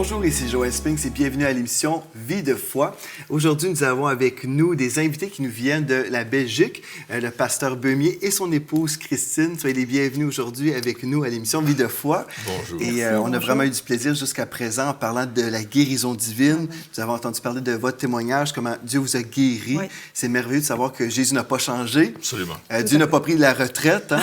Bonjour, ici Joël Spinks et bienvenue à l'émission Vie de foi. Aujourd'hui, nous avons avec nous des invités qui nous viennent de la Belgique, le pasteur Beumier et son épouse Christine. Soyez les bienvenus aujourd'hui avec nous à l'émission Vie de foi. Bonjour. Et Merci, on a vraiment eu du plaisir jusqu'à présent en parlant de la guérison divine. Nous avons entendu parler de votre témoignage, comment Dieu vous a guéri. Oui. C'est merveilleux de savoir que Jésus n'a pas changé. Absolument. Dieu n'a pas pris de la retraite. Hein?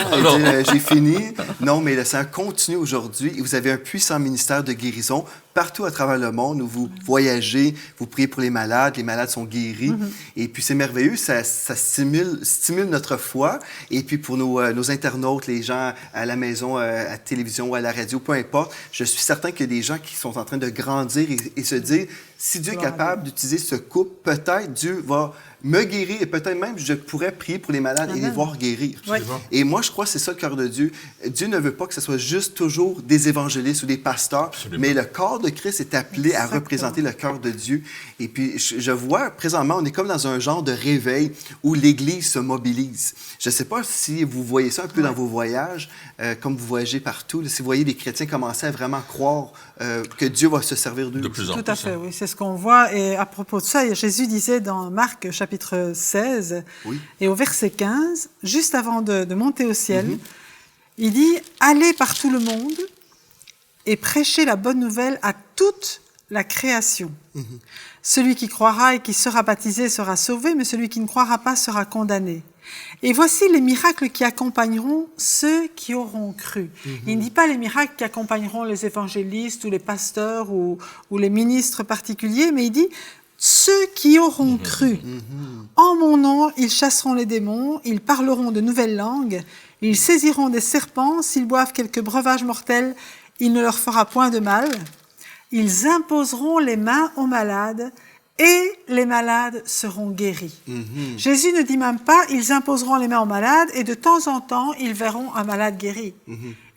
J'ai fini. Non, mais le Seigneur continue aujourd'hui et vous avez un puissant ministère de guérison partout à travers le monde où vous voyagez, vous priez pour les malades sont guéris. Et puis c'est merveilleux, ça stimule notre foi. Et puis pour nos internautes, les gens à la maison, à la télévision ou à la radio, peu importe, je suis certain qu'il y a des gens qui sont en train de grandir et se dire, si Dieu est capable d'utiliser ce couple, peut-être Dieu va me guérir et peut-être même je pourrais prier pour les malades et les voir guérir. Oui. Et moi, je crois que c'est ça le cœur de Dieu. Dieu ne veut pas que ce soit juste toujours des évangélistes ou des pasteurs, mais le corps de Christ est appelé à représenter le cœur de Dieu. Et puis, je vois, présentement, on est comme dans un genre de réveil où l'Église se mobilise. Je ne sais pas si vous voyez ça un peu dans vos voyages, comme vous voyagez partout, si vous voyez des chrétiens commencer à vraiment croire que Dieu va se servir d'eux. De plus en plus. Tout à fait, oui, c'est ce qu'on voit. Et à propos de ça, Jésus disait dans Marc, chapitre 16, et au verset 15, juste avant de monter au ciel, il dit « Allez par tout le monde et prêchez la bonne nouvelle à toute la création. Celui qui croira et qui sera baptisé sera sauvé, mais celui qui ne croira pas sera condamné. Et voici les miracles qui accompagneront ceux qui auront cru. » Il ne dit pas les miracles qui accompagneront les évangélistes ou les pasteurs ou les ministres particuliers, mais il dit ceux qui auront cru. En mon nom, ils chasseront les démons, ils parleront de nouvelles langues, ils saisiront des serpents, s'ils boivent quelques breuvages mortels, il ne leur fera point de mal. Ils imposeront les mains aux malades et les malades seront guéris. Jésus ne dit même pas, ils imposeront les mains aux malades et de temps en temps, ils verront un malade guéri.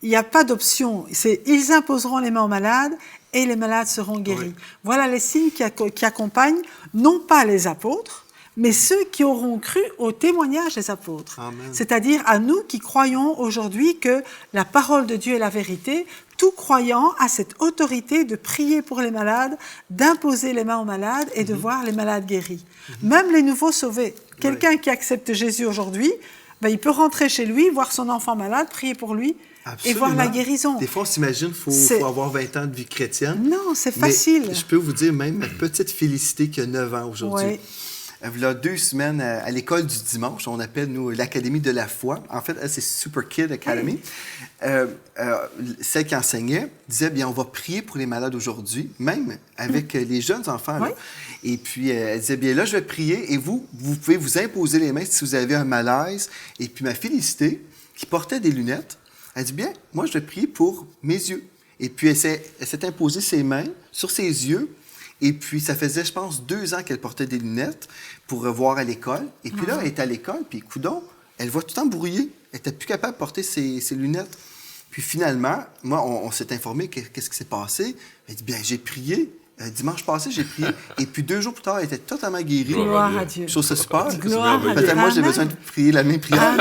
Il n'y a pas d'option. C'est ils imposeront les mains aux malades et les malades seront guéris. Voilà les signes qui accompagnent non pas les apôtres, mais ceux qui auront cru au témoignage des apôtres. C'est-à-dire à nous qui croyons aujourd'hui que la parole de Dieu est la vérité. Tout croyant a cette autorité de prier pour les malades, d'imposer les mains aux malades et de voir les malades guéris. Même les nouveaux sauvés. Quelqu'un qui accepte Jésus aujourd'hui, il peut rentrer chez lui, voir son enfant malade, prier pour lui. Absolument. Et voir la guérison. Des fois, on s'imagine qu'il faut avoir 20 ans de vie chrétienne. Non, c'est facile. Mais je peux vous dire même ma petite Félicité qui a 9 ans aujourd'hui. Il y a 2 semaines, à l'école du dimanche, on appelle, nous, l'Académie de la foi. En fait, c'est Super Kid Academy. Celle qui enseignait disait, bien, on va prier pour les malades aujourd'hui, même avec les jeunes enfants. Là. Et puis, elle disait, bien, là, je vais prier et vous pouvez vous imposer les mains si vous avez un malaise. Et puis, ma Félicité, qui portait des lunettes, elle dit, bien, moi, je vais prier pour mes yeux. Et puis, elle s'est imposée ses mains sur ses yeux. Et puis, ça faisait, je pense, 2 ans qu'elle portait des lunettes pour voir à l'école. Et puis là, elle est à l'école, puis coudonc, elle voit tout le temps brouillé. Elle n'était plus capable de porter ses lunettes. Puis finalement, moi, on s'est informé qu'est-ce qui s'est passé. Elle dit, bien, j'ai prié. Dimanche passé, j'ai prié. Et puis 2 jours plus tard, elle était totalement guérie. Gloire à Dieu. Je trouve ça super. Gloire à Dieu. Peut-être moi, j'ai besoin de prier la même prière.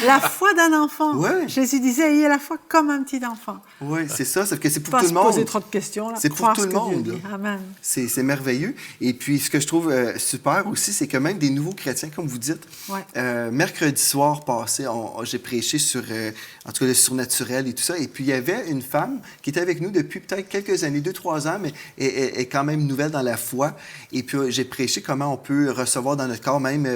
La foi d'un enfant. Ouais. Jésus disait, ayez la foi comme un petit enfant. Oui, c'est ça. Sauf que c'est pour tout le monde. Pas se poser trop de questions. Là. C'est pour tout le monde. Amen. C'est merveilleux. Et puis, ce que je trouve super aussi, c'est que même des nouveaux chrétiens, comme vous dites, mercredi soir passé, j'ai prêché sur, en tout cas, le surnaturel et tout ça. Et puis, il y avait une femme qui était avec nous depuis peut-être quelques années, 2-3 ans, mais est quand même nouvelle dans la foi. Et puis, j'ai prêché comment on peut recevoir dans notre corps même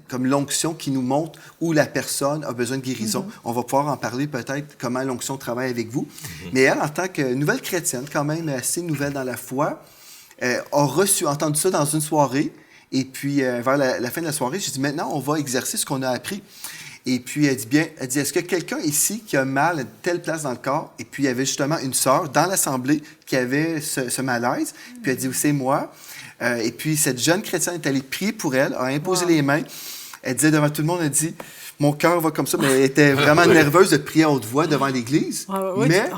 comme l'onction qui nous montre où la personne a besoin de guérison. On va pouvoir en parler peut-être comment l'onction travaille avec vous. Mais elle, en tant que nouvelle chrétienne, quand même assez nouvelle dans la foi, a entendu ça dans une soirée. Et puis, vers la fin de la soirée, j'ai dit, maintenant, on va exercer ce qu'on a appris. Et puis, elle dit, est-ce qu'il y a quelqu'un ici qui a mal à telle place dans le corps? Et puis, il y avait justement une sœur dans l'assemblée qui avait ce malaise. Puis, elle dit, c'est moi. Et puis, cette jeune chrétienne est allée prier pour elle, a imposé les mains. Elle disait devant tout le monde, elle dit, mon cœur va comme ça, mais elle était vraiment nerveuse de prier à haute voix devant l'Église. Mais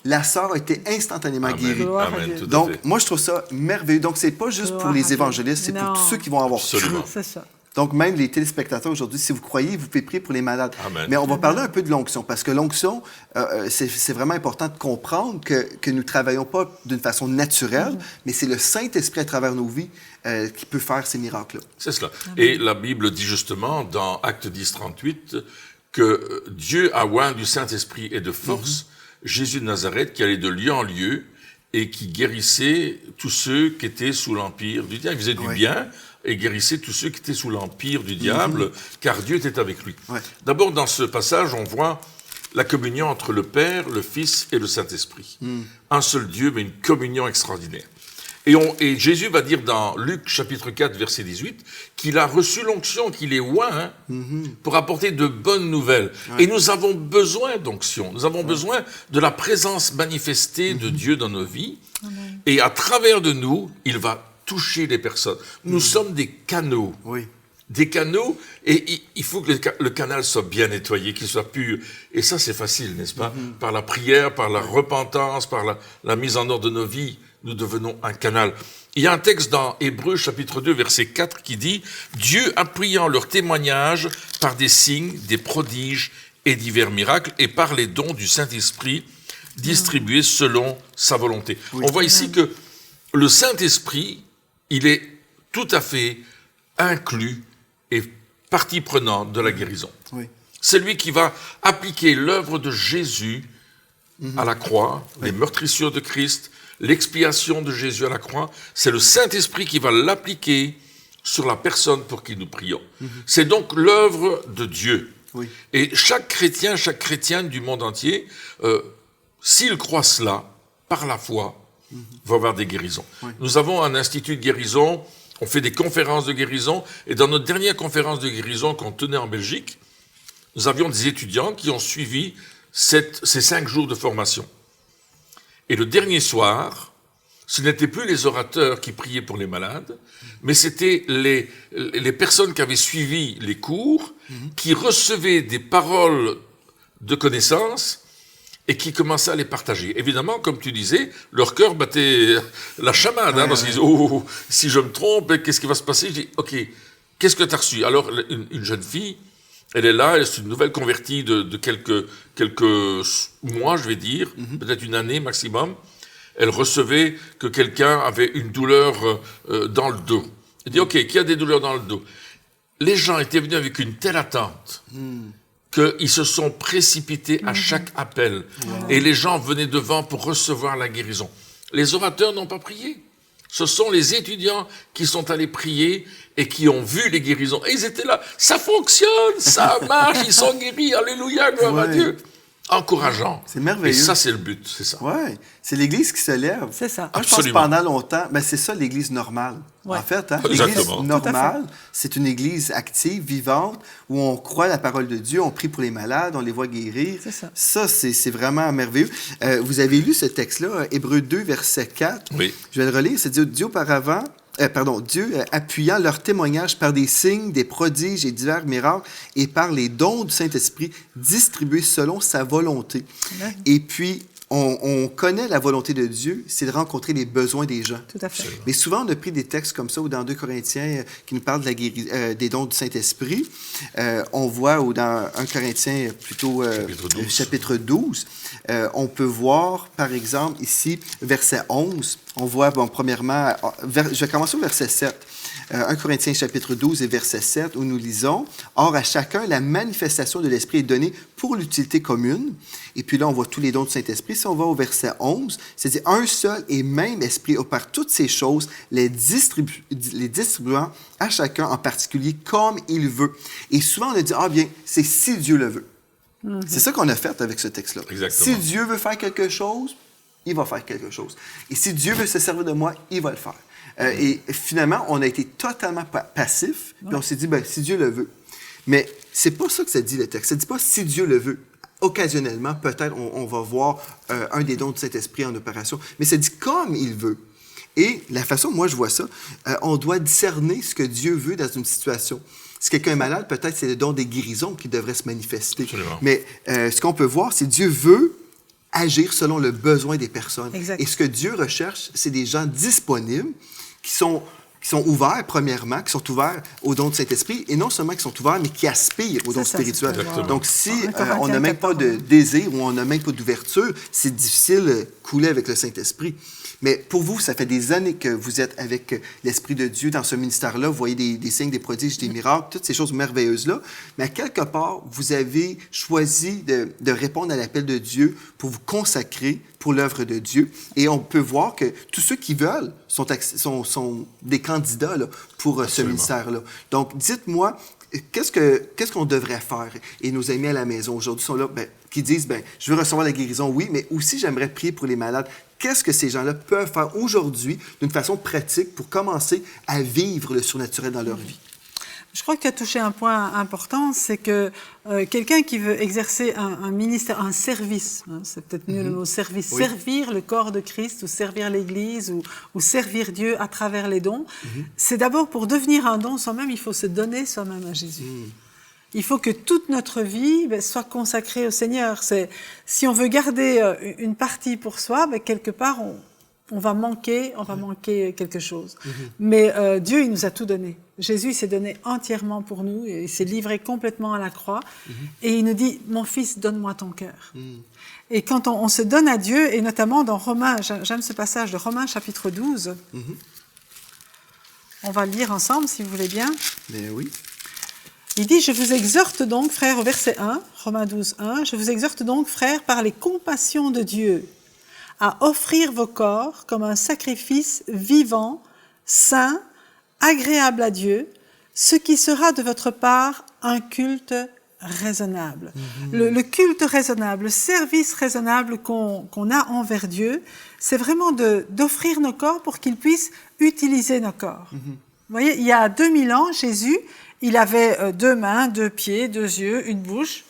la sœur a été instantanément guérie. Donc, moi, je trouve ça merveilleux. Donc, c'est pas juste pour les évangélistes, c'est pour tous ceux qui vont avoir cru. C'est ça. Donc, même les téléspectateurs aujourd'hui, si vous croyez, vous pouvez prier pour les malades. Amen. Mais on va parler un peu de l'onction, parce que l'onction, c'est vraiment important de comprendre que nous ne travaillons pas d'une façon naturelle, mais c'est le Saint-Esprit à travers nos vies qui peut faire ces miracles-là. C'est cela. Et la Bible dit justement, dans Actes 10, 38, que Dieu a oint du Saint-Esprit et de force Jésus de Nazareth, qui allait de lieu en lieu et qui guérissait tous ceux qui étaient sous l'empire du diable. Il faisait du bien et guérissait tous ceux qui étaient sous l'empire du diable, car Dieu était avec lui. D'abord, dans ce passage, on voit la communion entre le Père, le Fils et le Saint-Esprit. Un seul Dieu, mais une communion extraordinaire. Et Jésus va dire dans Luc chapitre 4, verset 18, qu'il a reçu l'onction, qu'il est oint pour apporter de bonnes nouvelles. Et nous avons besoin d'onction. Nous avons besoin de la présence manifestée de Dieu dans nos vies. Et à travers de nous, il va toucher les personnes. Nous sommes des canaux. Des canaux, et il faut que le canal soit bien nettoyé, qu'il soit pur. Et ça, c'est facile, n'est-ce pas? Par la prière, par la repentance, par la mise en ordre de nos vies, nous devenons un canal. Il y a un texte dans Hébreux, chapitre 2, verset 4, qui dit « Dieu appuyant leur témoignage par des signes, des prodiges et divers miracles, et par les dons du Saint-Esprit distribués selon sa volonté. » On voit ici que le Saint-Esprit, il est tout à fait inclus et partie prenante de la guérison. C'est lui qui va appliquer l'œuvre de Jésus à la croix, les meurtrissures de Christ, l'expiation de Jésus à la croix. C'est le Saint-Esprit qui va l'appliquer sur la personne pour qui nous prions. C'est donc l'œuvre de Dieu. Et chaque chrétien, chaque chrétienne du monde entier, s'il croit cela, par la foi, va avoir des guérisons. Nous avons un institut de guérison. On fait des conférences de guérison, et dans notre dernière conférence de guérison qu'on tenait en Belgique, nous avions des étudiants qui ont suivi ces 5 jours de formation. Et le dernier soir, ce n'étaient plus les orateurs qui priaient pour les malades, mais c'était les personnes qui avaient suivi les cours, qui recevaient des paroles de connaissance, et qui commençaient à les partager. Évidemment, comme tu disais, leur cœur battait la chamade, parce qu'ils disaient « Oh, si je me trompe, qu'est-ce qui va se passer ?» Je dis « Ok, qu'est-ce que tu as reçu ?» Alors, une jeune fille, elle est là, elle est une nouvelle convertie de quelques mois, je vais dire, peut-être une année maximum. Elle recevait que quelqu'un avait une douleur dans le dos. Elle dit « Ok, qui a des douleurs dans le dos ?» Les gens étaient venus avec une telle attente qu'ils se sont précipités à chaque appel. Et les gens venaient devant pour recevoir la guérison. Les orateurs n'ont pas prié. Ce sont les étudiants qui sont allés prier et qui ont vu les guérisons. Et ils étaient là. Ça fonctionne, ça marche, ils sont guéris. Alléluia, gloire à Dieu. Encourageant. C'est merveilleux. Et ça, c'est le but, c'est ça. Oui, c'est l'Église qui se lève. C'est ça. Moi, je pense que pendant longtemps, c'est ça l'Église normale. En fait, l'Église normale, c'est une Église active, vivante, où on croit la parole de Dieu, on prie pour les malades, on les voit guérir. C'est ça. Ça, c'est vraiment merveilleux. Vous avez lu ce texte-là, Hébreux 2, verset 4. Oui. Je vais le relire. C'est dit, Dieu appuyant leur témoignage par des signes, des prodiges et divers miracles et par les dons du Saint-Esprit distribués selon sa volonté. Ouais. Et puis, on connaît la volonté de Dieu, c'est de rencontrer les besoins des gens. Tout à fait. Mais souvent, on a pris des textes comme ça, ou dans 2 Corinthiens, qui nous parlent de des dons du Saint-Esprit. On voit, ou dans 1 Corinthiens, plutôt chapitre 12, on peut voir, par exemple, ici, verset 11, on voit, premièrement, je vais commencer au verset 7. 1 Corinthiens chapitre 12 et verset 7, où nous lisons « Or, à chacun, la manifestation de l'Esprit est donnée pour l'utilité commune. » Et puis là, on voit tous les dons du Saint-Esprit. Si on va au verset 11, c'est-à-dire « Un seul et même Esprit opère toutes ces choses, les distribuant à chacun en particulier comme il veut. » Et souvent, on a dit « Ah bien, c'est si Dieu le veut. » C'est ça qu'on a fait avec ce texte-là. Exactement. Si Dieu veut faire quelque chose, il va faire quelque chose. Et si Dieu veut se servir de moi, il va le faire. Et finalement, on a été totalement passif, puis on s'est dit, si Dieu le veut. Mais c'est pas ça que ça dit, le texte. Ça dit pas si Dieu le veut. Occasionnellement, peut-être, on va voir un des dons du Saint-Esprit en opération, mais ça dit comme il veut. Et la façon dont moi je vois ça, on doit discerner ce que Dieu veut dans une situation. Si quelqu'un est malade, peut-être c'est le don des guérisons qui devrait se manifester. Absolument. Mais ce qu'on peut voir, c'est que Dieu veut agir selon le besoin des personnes. Exact. Et ce que Dieu recherche, c'est des gens disponibles qui sont qui sont ouverts, premièrement, qui sont ouverts au don du Saint-Esprit, et non seulement qui sont ouverts, mais qui aspirent au don spirituel. Donc, si on n'a même pas de désir ou on n'a même pas d'ouverture, c'est difficile de couler avec le Saint-Esprit. Mais pour vous, ça fait des années que vous êtes avec l'Esprit de Dieu dans ce ministère-là. Vous voyez des signes, des prodiges, des miracles, toutes ces choses merveilleuses-là. Mais à quelque part, vous avez choisi de répondre à l'appel de Dieu pour vous consacrer pour l'œuvre de Dieu. Et on peut voir que tous ceux qui veulent sont des candidats là, pour ce ministère-là. Donc, dites-moi, qu'est-ce qu'on devrait faire? Et nos amis à la maison aujourd'hui sont là, qui disent, je veux recevoir la guérison, oui, mais aussi j'aimerais prier pour les malades. Qu'est-ce que ces gens-là peuvent faire aujourd'hui d'une façon pratique pour commencer à vivre le surnaturel dans leur vie? Je crois que tu as touché un point important, c'est que quelqu'un qui veut exercer un ministère, un service, hein, c'est peut-être mieux le mot service, servir le corps de Christ ou servir l'Église ou servir Dieu à travers les dons, c'est d'abord pour devenir un don soi-même, il faut se donner soi-même à Jésus. Il faut que toute notre vie soit consacrée au Seigneur. Si on veut garder une partie pour soi, quelque part, on va manquer quelque chose. Mais Dieu, il nous a tout donné. Jésus s'est donné entièrement pour nous, et il s'est livré complètement à la croix. Et il nous dit, mon fils, donne-moi ton cœur. Et quand on se donne à Dieu, et notamment dans Romains, j'aime ce passage de Romains chapitre 12, on va le lire ensemble si vous voulez bien. Mais oui. Il dit, je vous exhorte donc, frères, au verset 1, Romains 12, 1, je vous exhorte donc, frères, par les compassions de Dieu, à offrir vos corps comme un sacrifice vivant, saint, agréable à Dieu, ce qui sera de votre part un culte raisonnable. Le culte raisonnable, le service raisonnable qu'on a envers Dieu, c'est vraiment d'offrir nos corps pour qu'il puisse utiliser nos corps. Vous voyez, il y a 2000 ans, Jésus, il avait 2 mains, 2 pieds, 2 yeux, une bouche.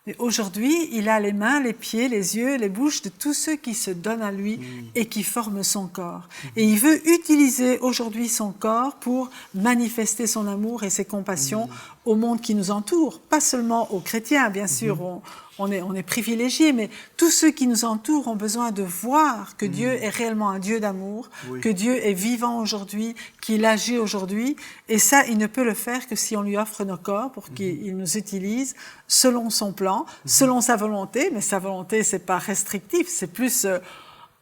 Mais aujourd'hui, il a les mains, les pieds, les yeux, les bouches de tous ceux qui se donnent à lui et qui forment son corps. Et il veut utiliser aujourd'hui son corps pour manifester son amour et ses compassions au monde qui nous entoure. Pas seulement aux chrétiens, bien sûr, on est privilégiés, mais tous ceux qui nous entourent ont besoin de voir que Dieu est réellement un Dieu d'amour, que Dieu est vivant aujourd'hui, qu'il agit aujourd'hui. Et ça, il ne peut le faire que si on lui offre nos corps pour qu'il nous utilise selon son plan, selon sa volonté. Mais sa volonté, c'est pas restrictif, c'est plus...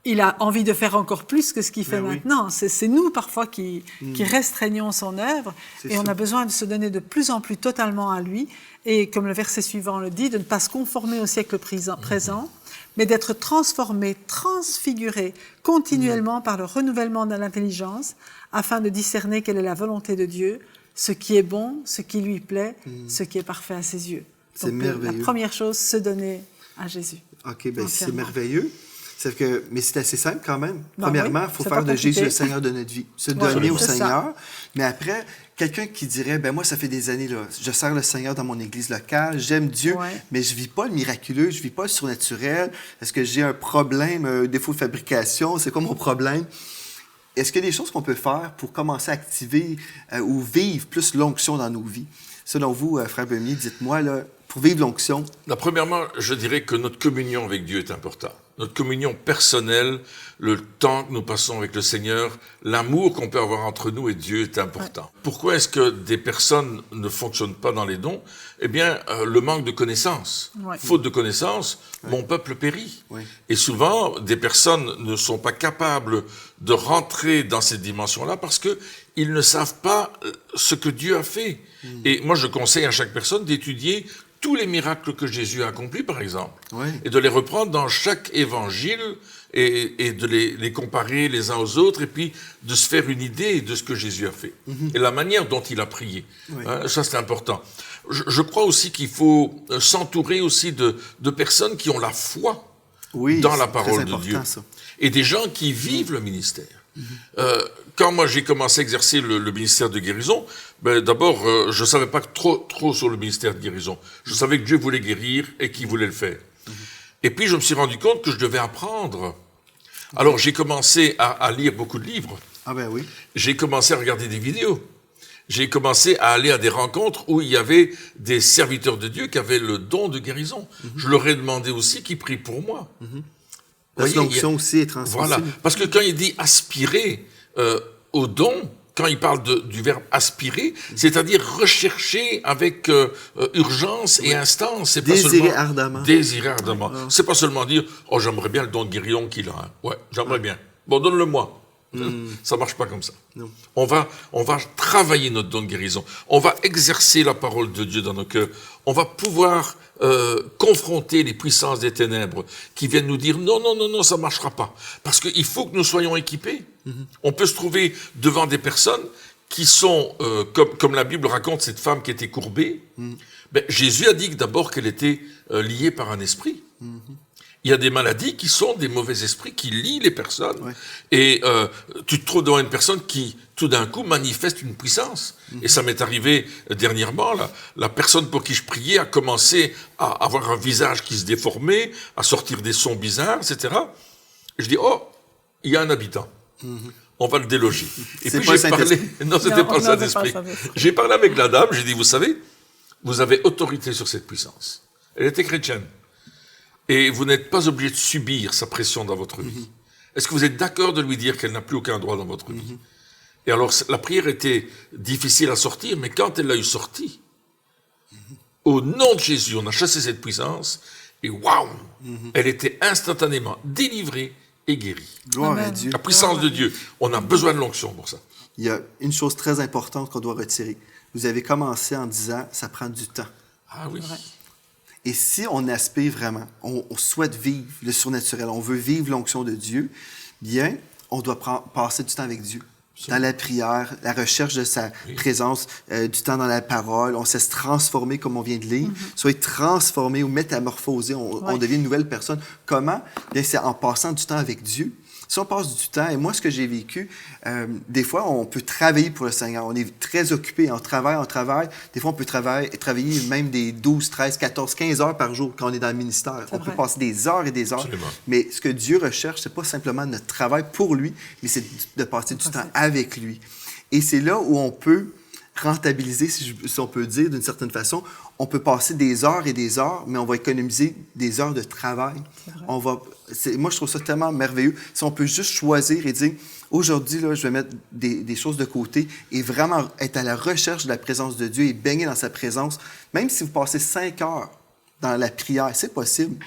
il a envie de faire encore plus que ce qu'il fait maintenant. C'est nous, parfois, qui restreignons son œuvre. Et on a besoin de se donner de plus en plus totalement à lui. Et comme le verset suivant le dit, de ne pas se conformer au siècle présent, mais d'être transformé, transfiguré continuellement par le renouvellement de l'intelligence, afin de discerner quelle est la volonté de Dieu, ce qui est bon, ce qui lui plaît, ce qui est parfait à ses yeux. C'est merveilleux. La première chose, se donner à Jésus. OK, c'est merveilleux. Mais c'est assez simple quand même. Premièrement, il faut faire de Jésus le Seigneur de notre vie. Se donner au Seigneur. Mais après, quelqu'un qui dirait, moi, ça fait des années, là, je sers le Seigneur dans mon église locale, j'aime Dieu, mais je ne vis pas le miraculeux, je ne vis pas le surnaturel. Est-ce que j'ai un problème, un défaut de fabrication? C'est quoi mon problème? Est-ce qu'il y a des choses qu'on peut faire pour commencer à activer ou vivre plus l'onction dans nos vies? Selon vous, Frère Beumier, dites-moi, là, pour vivre l'onction. Premièrement, je dirais que notre communion avec Dieu est importante. Notre communion personnelle, le temps que nous passons avec le Seigneur, l'amour qu'on peut avoir entre nous et Dieu est important. Pourquoi est-ce que des personnes ne fonctionnent pas dans les dons? Eh bien, le manque de connaissances. Faute de connaissances, mon peuple périt. Et souvent, des personnes ne sont pas capables de rentrer dans cette dimension-là parce qu'ils ne savent pas ce que Dieu a fait. Et moi, je conseille à chaque personne d'étudier tous les miracles que Jésus a accomplis, par exemple, et de les reprendre dans chaque évangile et de les comparer les uns aux autres, et puis de se faire une idée de ce que Jésus a fait, et la manière dont il a prié. Ça, c'est important. Je crois aussi qu'il faut s'entourer aussi de personnes qui ont la foi dans la parole de Dieu, et des gens qui vivent le ministère. Quand moi j'ai commencé à exercer le ministère de guérison, d'abord je savais pas trop sur le ministère de guérison. Je savais que Dieu voulait guérir et qu'il voulait le faire. Et puis je me suis rendu compte que je devais apprendre. Alors j'ai commencé à lire beaucoup de livres. J'ai commencé à regarder des vidéos. J'ai commencé à aller à des rencontres où il y avait des serviteurs de Dieu qui avaient le don de guérison. Je leur ai demandé aussi qu'ils prient pour moi. L'onction aussi est transmissible. Voilà, parce que quand il dit aspirer au don, quand il parle du verbe aspirer, c'est-à-dire rechercher avec urgence et instance. C'est pas désirer ardemment. Désirer ardemment. C'est pas seulement dire, oh, j'aimerais bien le don de guérison qu'il a. Hein. Ouais, j'aimerais bien. Bon, donne-le-moi. Ça marche pas comme ça. Non. On va travailler notre don de guérison. On va exercer la parole de Dieu dans nos cœurs. On va pouvoir confronter les puissances des ténèbres qui viennent nous dire non, ça marchera pas. Parce qu'il faut que nous soyons équipés. On peut se trouver devant des personnes qui sont, comme la Bible raconte, cette femme qui était courbée. Ben, Jésus a dit que d'abord qu'elle était liée par un esprit. Il y a des maladies qui sont des mauvais esprits qui lient les personnes. Ouais. Et tu te trouves devant une personne qui, tout d'un coup, manifeste une puissance. Et ça m'est arrivé dernièrement. La personne pour qui je priais a commencé à avoir un visage qui se déformait, à sortir des sons bizarres, etc. Et je dis, oh, il y a un habitant. On va le déloger. Et puis j'ai parlé... Non, c'était pas le Saint-Esprit. J'ai parlé avec la dame, j'ai dit, vous savez, vous avez autorité sur cette puissance. Elle était chrétienne. Et vous n'êtes pas obligé de subir sa pression dans votre vie. Est-ce que vous êtes d'accord de lui dire qu'elle n'a plus aucun droit dans votre vie? Et alors, la prière était difficile à sortir, mais quand elle l'a eu sortie, au nom de Jésus, on a chassé cette puissance, et waouh, elle était instantanément délivrée et guérie. Gloire à Dieu. La puissance de Dieu. On a besoin de l'onction pour ça. Il y a une chose très importante qu'on doit retirer. Vous avez commencé en disant, ça prend du temps. Ah oui. Et si on aspire vraiment, on souhaite vivre le surnaturel, on veut vivre l'onction de Dieu, bien, on doit passer du temps avec Dieu. Dans la prière, la recherche de sa présence, du temps dans la parole, on sait se transformer comme on vient de lire, soit transformé ou métamorphosé, on devient une nouvelle personne. Comment? Bien, c'est en passant du temps avec Dieu. Si on passe du temps, et moi, ce que j'ai vécu, des fois, on peut travailler pour le Seigneur. On est très occupé, on travaille. Des fois, on peut travailler même des 12, 13, 14, 15 heures par jour quand on est dans le ministère. On peut passer des heures et des heures. Absolument. Mais ce que Dieu recherche, c'est pas simplement notre travail pour lui, mais c'est de passer du temps avec lui. Et c'est là où on peut rentabiliser, si on peut dire d'une certaine façon. On peut passer des heures et des heures, mais on va économiser des heures de travail. Moi, je trouve ça tellement merveilleux. Si on peut juste choisir et dire, aujourd'hui, là, je vais mettre des choses de côté et vraiment être à la recherche de la présence de Dieu et baigner dans sa présence, même si vous passez 5 heures dans la prière, c'est possible.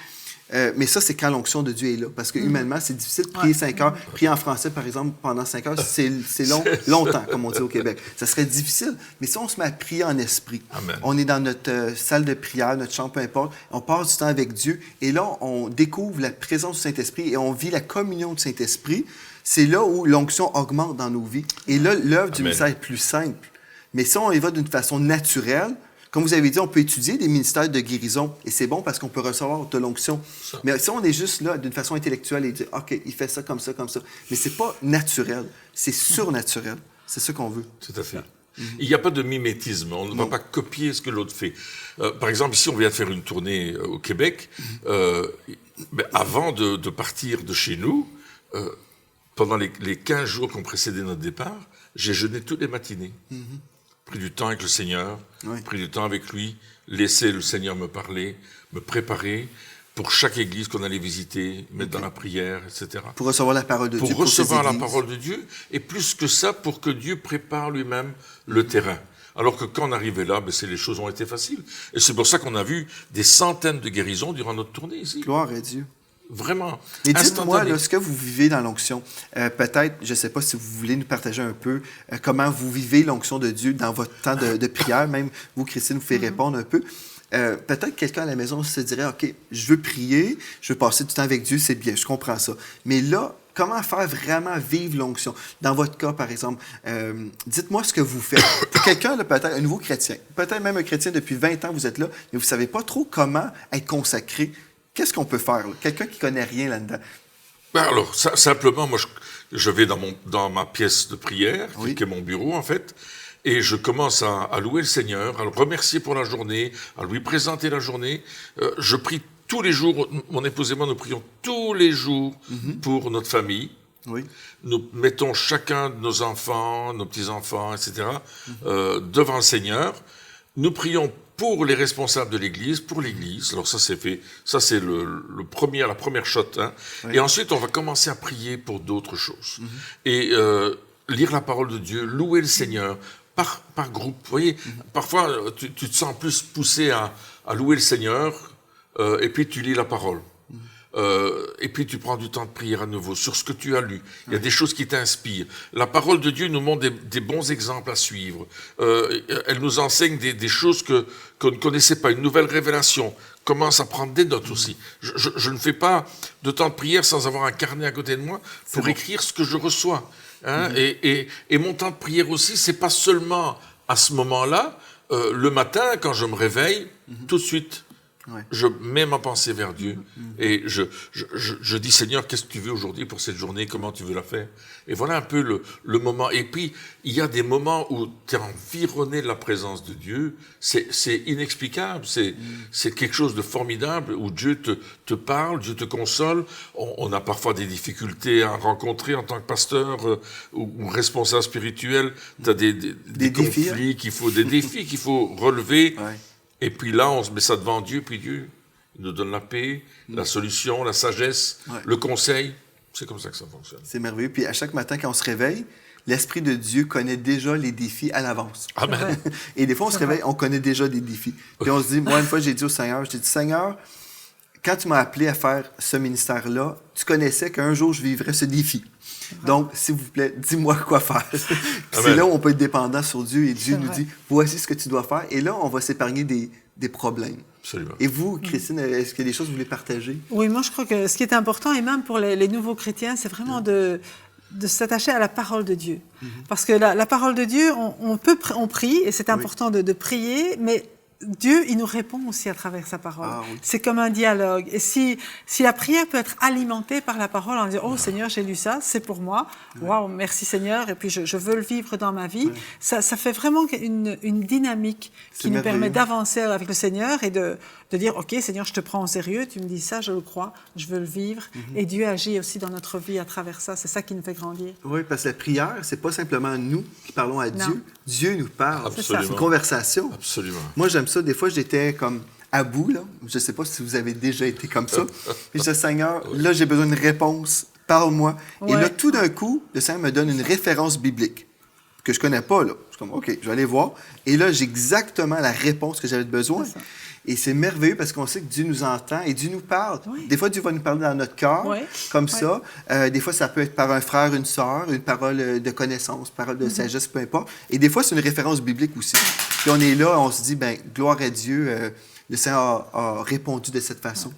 Mais ça, c'est quand l'onction de Dieu est là. Parce que humainement, c'est difficile de prier 5 heures. Prier en français, par exemple, pendant 5 heures, c'est longtemps, comme on dit au Québec. Ça serait difficile. Mais si on se met à prier en esprit, Amen. On est dans notre salle de prière, notre chambre, peu importe, on passe du temps avec Dieu, et là, on découvre la présence du Saint-Esprit et on vit la communion du Saint-Esprit. C'est là où l'onction augmente dans nos vies. Et là, l'œuvre du ministère est plus simple. Mais si on y va d'une façon naturelle, comme vous avez dit, on peut étudier des ministères de guérison, et c'est bon parce qu'on peut recevoir de l'onction. Mais si on est juste là d'une façon intellectuelle et dire, OK, il fait ça, comme ça, mais c'est pas naturel, c'est surnaturel. C'est ça qu'on veut. Tout à fait. Il n'y a pas de mimétisme, on ne va pas copier ce que l'autre fait. Par exemple, ici, on vient de faire une tournée au Québec. Avant de partir de chez nous, pendant les 15 jours qui ont précédé notre départ, j'ai jeûné toutes les matinées. Pris du temps avec le Seigneur, pris du temps avec lui, laissé le Seigneur me parler, me préparer pour chaque église qu'on allait visiter, mettre dans la prière, etc. Pour recevoir la parole de Dieu. Pour recevoir la parole de Dieu, et plus que ça, pour que Dieu prépare lui-même le terrain. Alors que quand on arrivait là, les choses ont été faciles. Et c'est pour ça qu'on a vu des centaines de guérisons durant notre tournée ici. Gloire à Dieu. Vraiment. Et dites-moi, là, ce que vous vivez dans l'onction, peut-être, je ne sais pas si vous voulez nous partager un peu comment vous vivez l'onction de Dieu dans votre temps de prière, même vous, Christine, vous faites répondre un peu. Peut-être quelqu'un à la maison se dirait, OK, je veux prier, je veux passer du temps avec Dieu, c'est bien, je comprends ça. Mais là, comment faire vraiment vivre l'onction? Dans votre cas, par exemple, dites-moi ce que vous faites. Pour quelqu'un, peut-être un nouveau chrétien, peut-être même un chrétien depuis 20 ans, vous êtes là, mais vous ne savez pas trop comment être consacré. Qu'est-ce qu'on peut faire, là? Quelqu'un qui ne connaît rien là-dedans. Alors, simplement, moi, je vais dans ma pièce de prière, qui est mon bureau, en fait, et je commence à louer le Seigneur, à le remercier pour la journée, à lui présenter la journée. Je prie tous les jours, mon épouse et moi, nous prions tous les jours pour notre famille. Oui. Nous mettons chacun de nos enfants, nos petits-enfants, etc., devant le Seigneur. Nous prions pour les responsables de l'Église, pour l'Église. Alors ça, c'est fait. Ça, c'est la première shot. Hein. Oui. Et ensuite, on va commencer à prier pour d'autres choses. Et lire la parole de Dieu, louer le Seigneur, par groupe. Vous voyez, parfois, tu te sens plus poussé à louer le Seigneur, et puis tu lis la parole. Et puis tu prends du temps de prière à nouveau sur ce que tu as lu. Il y a des choses qui t'inspirent. La parole de Dieu nous montre des bons exemples à suivre. Elle nous enseigne des choses qu'on ne connaissait pas, une nouvelle révélation. Commence à prendre des notes aussi. Je ne fais pas de temps de prière sans avoir un carnet à côté de moi pour écrire ce que je reçois. Hein? Et mon temps de prière aussi, c'est pas seulement à ce moment-là, le matin quand je me réveille, tout de suite. Ouais. Je mets ma pensée vers Dieu et je dis Seigneur, qu'est-ce que tu veux aujourd'hui pour cette journée, comment tu veux la faire? Et voilà un peu le moment. Et puis, il y a des moments où tu es environné de la présence de Dieu, c'est inexplicable, c'est quelque chose de formidable où Dieu te parle, Dieu te console. On a parfois des difficultés à rencontrer en tant que pasteur ou responsable spirituel, tu as des conflits des défis qu'il faut relever. Ouais. Et puis là, on se met ça devant Dieu, puis Dieu nous donne la paix, la solution, la sagesse, le conseil. C'est comme ça que ça fonctionne. C'est merveilleux. Puis à chaque matin, quand on se réveille, l'Esprit de Dieu connaît déjà les défis à l'avance. Amen. Et des fois, on se réveille, on connaît déjà des défis. Puis on se dit, moi, une fois, j'ai dit au Seigneur, Seigneur, quand tu m'as appelé à faire ce ministère-là, tu connaissais qu'un jour, je vivrais ce défi. Donc, s'il vous plaît, dis-moi quoi faire. C'est là où on peut être dépendant sur Dieu et Dieu nous dit, voici ce que tu dois faire. Et là, on va s'épargner des problèmes. Absolument. Et vous, Christine, est-ce qu'il y a des choses que vous voulez partager? Oui, moi, je crois que ce qui est important, et même pour les nouveaux chrétiens, c'est vraiment de s'attacher à la parole de Dieu. Parce que la parole de Dieu, on prie, et c'est important de prier, mais Dieu, il nous répond aussi à travers sa parole. Ah, oui. C'est comme un dialogue. Et si la prière peut être alimentée par la parole en disant « Oh Seigneur, j'ai lu ça, c'est pour moi. Waouh, merci Seigneur, et puis je veux le vivre dans ma vie. » Ça fait vraiment une dynamique qui nous permet d'avancer avec le Seigneur et de dire « Ok, Seigneur, je te prends au sérieux, tu me dis ça, je le crois, je veux le vivre. » Et Dieu agit aussi dans notre vie à travers ça. C'est ça qui nous fait grandir. Oui, parce que la prière, c'est pas simplement nous qui parlons à Dieu. Dieu nous parle. Absolument. C'est une conversation. Absolument. Moi, j'aime ça. Des fois, j'étais comme à bout, là. Je ne sais pas si vous avez déjà été comme ça. Et je dis, Seigneur, là, j'ai besoin d'une réponse. Parle-moi. Ouais. Et là, tout d'un coup, le Seigneur me donne une référence biblique que je ne connais pas, là. Je suis comme, OK, je vais aller voir. Et là, j'ai exactement la réponse que j'avais besoin. Et c'est merveilleux parce qu'on sait que Dieu nous entend et Dieu nous parle. Oui. Des fois, Dieu va nous parler dans notre cœur, comme ça. Des fois, ça peut être par un frère, une sœur, une parole de connaissance, parole de sagesse, peu importe. Et des fois, c'est une référence biblique aussi. Puis on est là, on se dit, ben gloire à Dieu, le Seigneur a répondu de cette façon.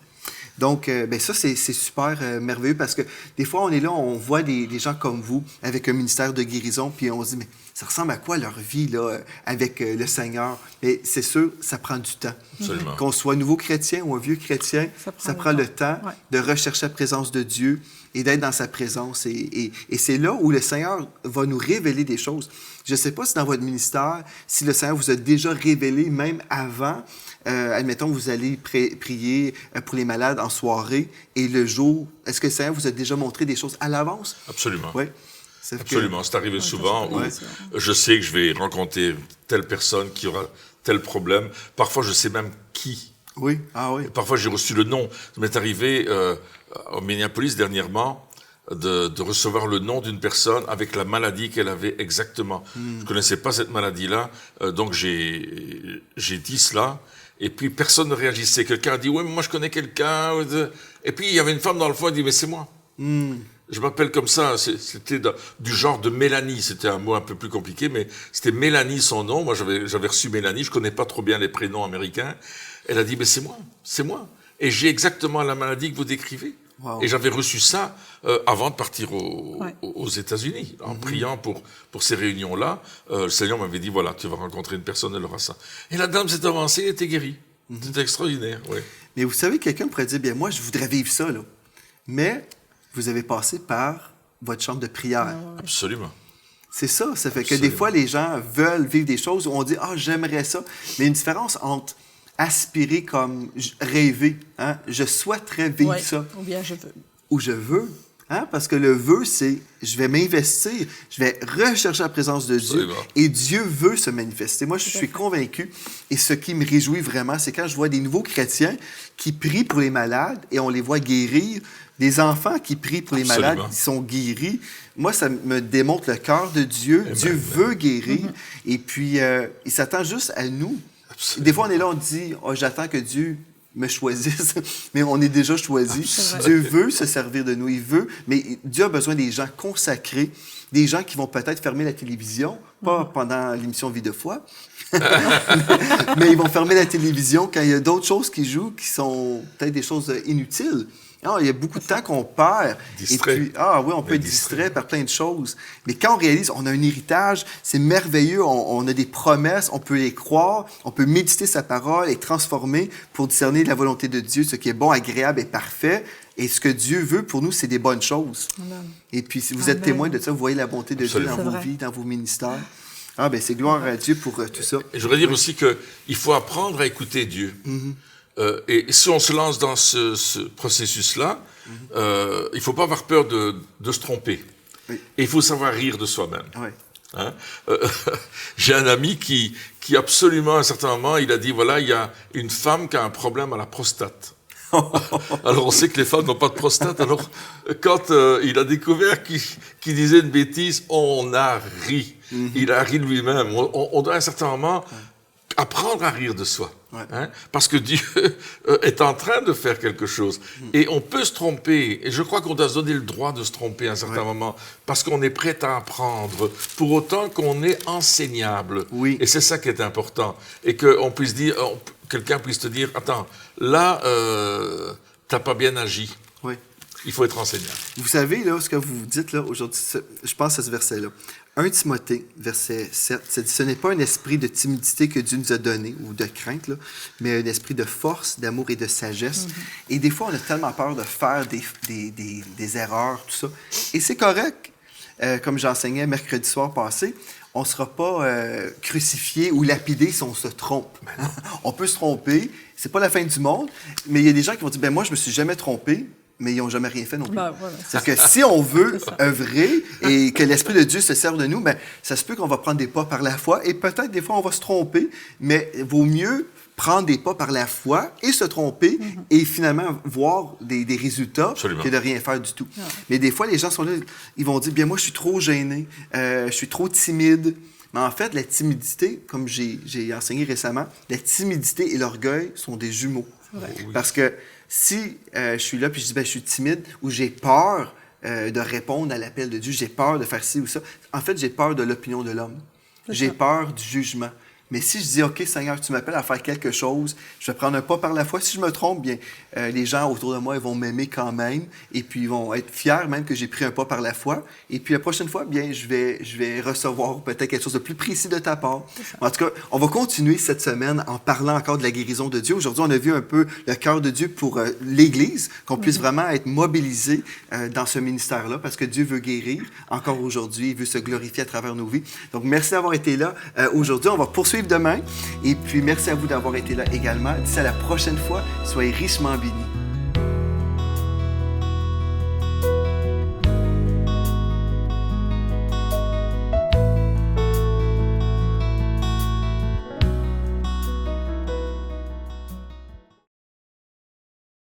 Donc, ça, c'est super merveilleux parce que des fois, on est là, on voit des gens comme vous avec un ministère de guérison, puis on se dit, mais ça ressemble à quoi leur vie là, avec le Seigneur? Et c'est sûr, ça prend du temps. Absolument. Qu'on soit nouveau chrétien ou un vieux chrétien, ça prend le temps de rechercher la présence de Dieu et d'être dans sa présence. Et c'est là où le Seigneur va nous révéler des choses. Je ne sais pas si dans votre ministère, si le Seigneur vous a déjà révélé, même avant, admettons, vous allez prier pour les malades en soirée, et le jour, est-ce que le Seigneur vous a déjà montré des choses à l'avance? Absolument. Oui. Absolument. C'est arrivé souvent où je sais que je vais rencontrer telle personne qui aura tel problème. Parfois, je sais même qui. Oui. Ah oui. Et parfois, j'ai reçu le nom. Ça m'est arrivé au Minneapolis dernièrement de recevoir le nom d'une personne avec la maladie qu'elle avait exactement. Je ne connaissais pas cette maladie-là, donc j'ai dit cela. Et puis, personne ne réagissait. Quelqu'un a dit, oui, mais moi, je connais quelqu'un. Et puis, il y avait une femme dans le fond, elle dit, mais c'est moi. Je m'appelle comme ça. C'était du genre de Mélanie. C'était un mot un peu plus compliqué, mais c'était Mélanie son nom. Moi, j'avais reçu Mélanie. Je connais pas trop bien les prénoms américains. Elle a dit, mais c'est moi. Et j'ai exactement la maladie que vous décrivez. Wow. Et j'avais reçu ça avant de partir aux États-Unis, en priant pour ces réunions-là. Le Seigneur m'avait dit, voilà, tu vas rencontrer une personne, elle aura ça. Et la dame s'est avancée, elle était guérie. C'était extraordinaire, oui. Mais vous savez, quelqu'un pourrait dire, bien, moi, je voudrais vivre ça, là. Mais vous avez passé par votre chambre de prière. Absolument. C'est ça. Ça fait que des fois, les gens veulent vivre des choses où on dit, j'aimerais ça. Mais il y a une différence entre aspirer comme rêver. Hein? Je souhaiterais vivre ça. Ou bien je veux. Ou je veux. Hein? Parce que le vœu, c'est je vais m'investir, je vais rechercher la présence de Dieu. Et Dieu veut se manifester. Moi, je suis convaincu. Et ce qui me réjouit vraiment, c'est quand je vois des nouveaux chrétiens qui prient pour les malades et on les voit guérir. Des enfants qui prient pour les malades, qui sont guéris. Moi, ça me démontre le cœur de Dieu. Dieu veut guérir. Et puis, il s'attend juste à nous. Absolument. Des fois, on est là, on dit, oh, j'attends que Dieu me choisisse, mais on est déjà choisi. Dieu veut se servir de nous, il veut, mais Dieu a besoin des gens consacrés, des gens qui vont peut-être fermer la télévision, pas pendant l'émission Vie de foi, mais ils vont fermer la télévision quand il y a d'autres choses qui jouent qui sont peut-être des choses inutiles. Il y a beaucoup de temps qu'on perd. Distrait. Et puis, oui, on peut être distrait par plein de choses. Mais quand on réalise, on a un héritage, c'est merveilleux, on a des promesses, on peut les croire, on peut méditer sa parole et transformer pour discerner la volonté de Dieu, ce qui est bon, agréable et parfait. Et ce que Dieu veut pour nous, c'est des bonnes choses. Amen. Et puis, si vous êtes témoin de ça, vous voyez la bonté de Dieu dans vos vies, dans vos ministères. C'est gloire à Dieu pour tout ça. Et je voudrais dire aussi qu'il faut apprendre à écouter Dieu. Et si on se lance dans ce processus-là, il ne faut pas avoir peur de se tromper. Oui. Et il faut savoir rire de soi-même. Oui. Hein? J'ai un ami qui absolument, à un certain moment, il a dit, voilà, il y a une femme qui a un problème à la prostate. Alors, on sait que les femmes n'ont pas de prostate. Alors, quand il a découvert qu'il disait une bêtise, on a ri. Il a ri de lui-même. On doit, à un certain moment, apprendre à rire de soi. Ouais. Hein? Parce que Dieu est en train de faire quelque chose. Et on peut se tromper. Et je crois qu'on doit se donner le droit de se tromper à un certain moment. Parce qu'on est prêt à apprendre. Pour autant qu'on est enseignable. Oui. Et c'est ça qui est important. Et qu'on puisse dire, quelqu'un puisse te dire, attends, là, t'as pas bien agi. Oui. Il faut être enseignant. Vous savez, là, ce que vous dites là aujourd'hui, je pense à ce verset-là. 1 Timothée, verset 7, ça dit « Ce n'est pas un esprit de timidité que Dieu nous a donné, ou de crainte, là, mais un esprit de force, d'amour et de sagesse. Et des fois, on a tellement peur de faire des erreurs, tout ça. Et c'est correct. Comme j'enseignais mercredi soir passé, on ne sera pas crucifié ou lapidé si on se trompe. On peut se tromper, c'est pas la fin du monde, mais il y a des gens qui vont dire « moi, je me suis jamais trompé ». Mais ils n'ont jamais rien fait non plus. Voilà, c'est-à-dire que si on veut œuvrer et que l'Esprit de Dieu se serve de nous, ça se peut qu'on va prendre des pas par la foi et peut-être des fois on va se tromper, mais il vaut mieux prendre des pas par la foi et se tromper et finalement voir des résultats que de rien faire du tout. Ouais. Mais des fois, les gens sont là, ils vont dire, bien moi je suis trop gêné, je suis trop timide. Mais en fait, la timidité, comme j'ai enseigné récemment, la timidité et l'orgueil sont des jumeaux. Parce que si je suis là puis je dis, je suis timide ou j'ai peur de répondre à l'appel de Dieu, j'ai peur de faire ci ou ça, en fait, j'ai peur de l'opinion de l'homme. J'ai peur du jugement. Mais si je dis, OK, Seigneur, tu m'appelles à faire quelque chose, je vais prendre un pas par la foi. Si je me trompe, bien, les gens autour de moi, ils vont m'aimer quand même. Et puis, ils vont être fiers même que j'ai pris un pas par la foi. Et puis, la prochaine fois, bien, je vais recevoir peut-être quelque chose de plus précis de ta part. En tout cas, on va continuer cette semaine en parlant encore de la guérison de Dieu. Aujourd'hui, on a vu un peu le cœur de Dieu pour l'Église, qu'on puisse vraiment être mobilisé dans ce ministère-là, parce que Dieu veut guérir encore aujourd'hui. Il veut se glorifier à travers nos vies. Donc, merci d'avoir été là aujourd'hui. On va poursuivre demain. Et puis, merci à vous d'avoir été là également. D'ici à la prochaine fois, soyez richement bénis.